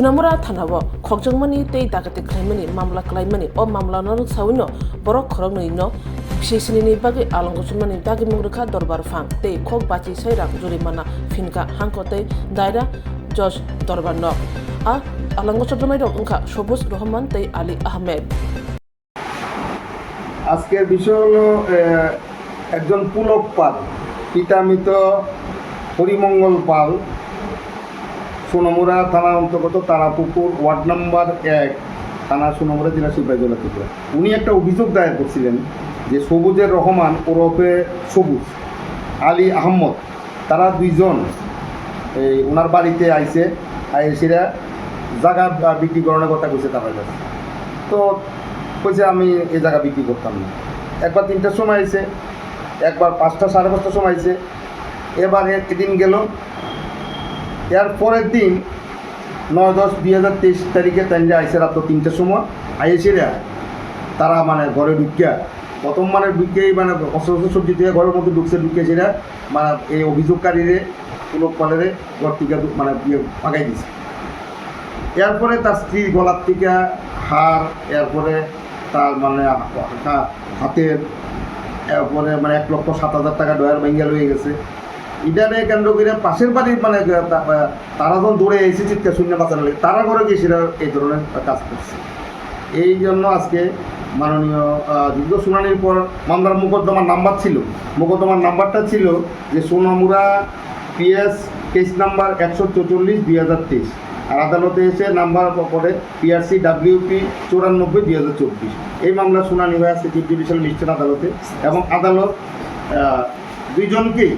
Sunamura Tanabo, Kokjangmani, Day Dagati Claimani, Mamla Claimani, or Mamla Nonu Sawino, Borok Korogno, Shisini Bagi, Alongosumani, Dagi Murika, Dorbar Fang, Day Kok Bachi Saira, Jurimana, Finka, Hankote, Daida, Josh Dorbano, Alangosumado Unka, Shobus Roman, Day Ali Ahmed. আজকের বিষয় হলো একজন পুলক পাল পিতামিত হরিমঙ্গল পাল সোনামুড়া থানা অন্তর্গত Tarapukur ward number 1 থানা সোনামুড়া জেলা শিববাড়ি ত্রিপুরা। উনি একটা অভিযোগ দায়ের করছিলেন যে সবুজের রহমান ওরফে সবুজ আলী আহমদ তারা দুইজন ওনার বাড়িতে আইসে সেটা জায়গা বিক্রি করানোর কথা কইছে তাদের কাছে। তো কইছে আমি এই জায়গা বিক্রি করতাম না। একবার 3টার সময় আইছে, একবার 5টা 5:30টার সময় আইছে, এবার একদিন গেল। এর পরের দিন 9/10/2023 তারিখে তাইলে আইসে রাত 3টার সময় আইসেরা তারা মানে ঘরে ঢুকিয়া প্রথম মানে ঢুকেই মানে অস্ত্র সবজি দিয়ে ঘরের মধ্যে ঢুকে সেটা মানে এই অভিযোগকারীরে পুলক পালের ঘর থেকে মানে পাকাই দিছে। এরপরে তার স্ত্রীর গলার থেকে হার, এরপরে তার মানে হাতের, এরপরে মানে 1,07,000 টাকা ডয়ার ভেঙে লয়ে গেছে। ইটারে কেন্দ্র করে পাশের বাড়ির মানে তারা যখন দৌড়ে এসে চিৎকার শূন্য বাঁচানো লাগে তারা করে গিয়ে সেটা এই ধরনের কাজ করছে। এই জন্য আজকে মাননীয় দীর্ঘ শুনানির পর মামলার মোকদ্দমার নাম্বার ছিল, মোকদ্দমার নাম্বারটা ছিল যে সোনামুড়া PS কেস নাম্বার 144/2023, আর আদালতে এসে নাম্বার পরে PRC WP 94/2024। এই মামলা শুনানি হয়ে আসছে চিফ জুডিশিয়াল ম্যাজিস্ট্রেট আদালতে, এবং আদালত দুইজনকেই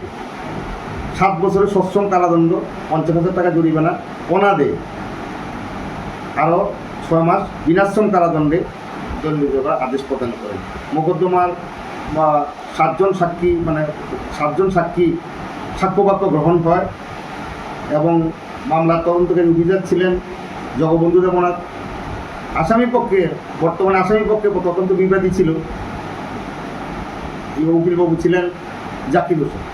7 বছরের সশ্রম কারাদণ্ড, 50,000 টাকা জরিমানা, অনাদে আরও 6 মাস বিনাশ্রম কারাদণ্ডে দণ্ডিত করার আদেশ প্রদান করেন। মোকদ্দমার 7জন সাক্ষী মানে 7জন সাক্ষী সাক্ষ্যবাক্য গ্রহণ হয়, এবং মামলার তদন্তকারী অভিযোগ ছিলেন জগবন্ধু দেবনাথ। আসামি পক্ষে বর্তমানে আসামি পক্ষে তদন্ত বিবাদী ছিল উকিলবাবু ছিলেন Zakir Hossain.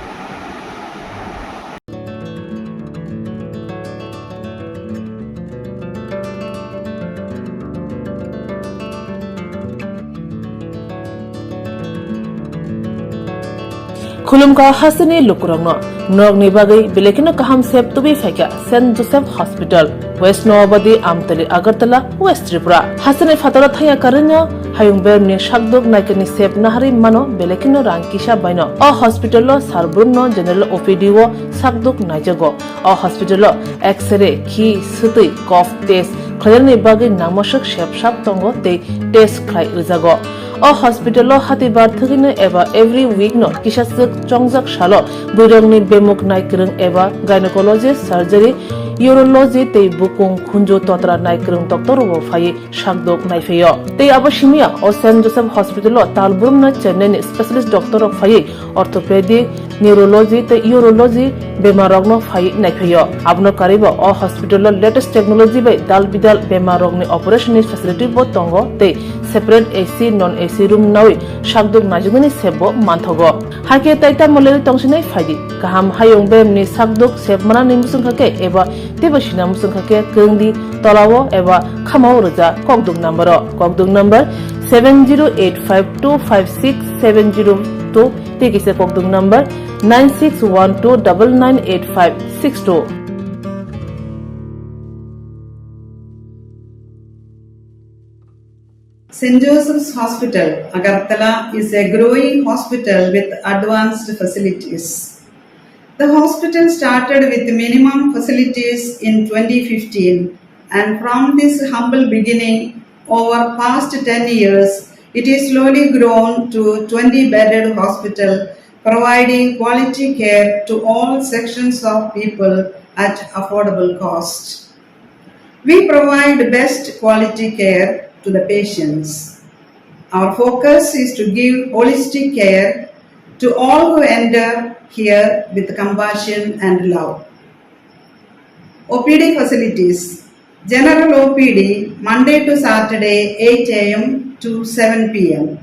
Khulumka Hasani Lukurangno, Nogni Bagai, Bilekino Kaham Sep to be Feka, St. Joseph Hospital, West Noabadi, Amtali Agartala, West Tripura. Hasani Fatara Thaya Karanya, Hayumber ni Shagdog Nakani Sep Nahari Mano, Belekino Rankisha Bino, or Hospitalo, Sarburno, General OPDO, Sagdog Najago, or Hospitalo, X-ray, Key, Suti, Cough Test, Clearly Bagay Namoshak Shep Shap Tongo, they test cry Rizago. O hospital hati bar thagine eba every week no kisasuk chongjak shalo buirongni bemuk naikrung eba gynecologist surgery urology tei bukung khunjo totra naikrung doctor ro phai shagdok naifeyo tei abashimia o St. Joseph Hospital talburum na chennai specialist doctor ro phai orthopedic neurology tei urology bemarogno phai naifeyo abno karibo o hospital latest technology bai dal bidal bemarogni operation facility bo tongo tei separate AC non AC room nawi shagdok najugani sebo manthogo hake taita moleli tongsinai faidi kaham hayong bemni shagdok sebmana nimusung khake eba tebashina musung khake kengdi tolawo eba khamao roja kokdok number 7085256702 tekise kokdok number 9612998562. St. Joseph's Hospital, Agartala is a growing hospital with advanced facilities. The hospital started with minimum facilities in 2015, and from this humble beginning, over past 10 years, it is slowly grown to 20-bedded hospital, providing quality care to all sections of people at affordable cost. We provide best quality care to the patients. Our focus is to give holistic care to all who enter here with compassion and love. OPD facilities. General OPD Monday to Saturday 8 a.m. to 7 p.m.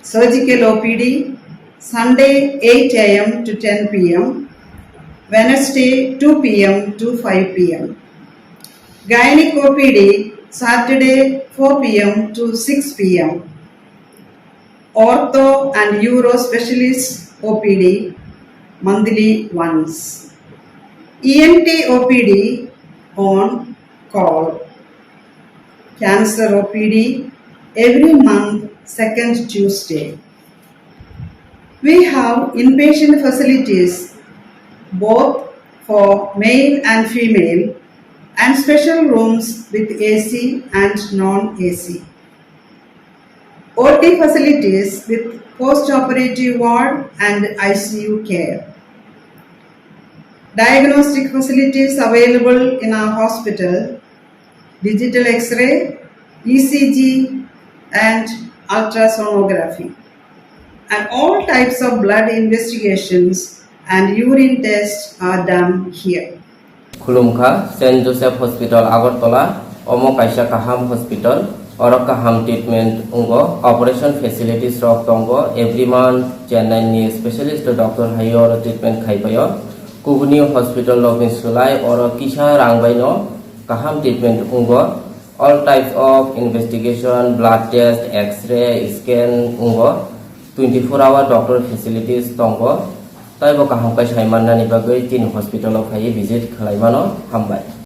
Surgical OPD Sunday 8 a.m. to 10 p.m. Wednesday 2 p.m. to 5 p.m. Gynec OPD Saturday 4 p.m. to 6 p.m. Ortho and Uro Specialist OPD monthly once. ENT OPD on call. Cancer OPD every month, second Tuesday. We have inpatient facilities both for male and female and special rooms with AC and non-AC. OT facilities with post-operative ward and ICU care. Diagnostic facilities available in our hospital, digital X-ray, ECG and ultrasonography. And all types of blood investigations and urine tests are done here. खुलुमखा saint Joseph hospital Agartala ओमो काइसा काहाम hospital और काहाम treatment उंगो operation facilities रॉक तंगो every month Chennai नि स्पेशलिस्ट डॉक्टर हायो और ट्रीटमेंट खाइपायो कुबुनी हॉस्पिटल लॉगिन सुलाई और किसा रांगबाइनो काहाम ट्रीटमेंट उंगो all types of investigation blood test x-ray scan उंगो 24-hour doctor facilities तंगो ताइबो काहाम काइसा माननानि बागै तीन हॉस्पिटल खाइ विजिट खालायमानो हामबाय।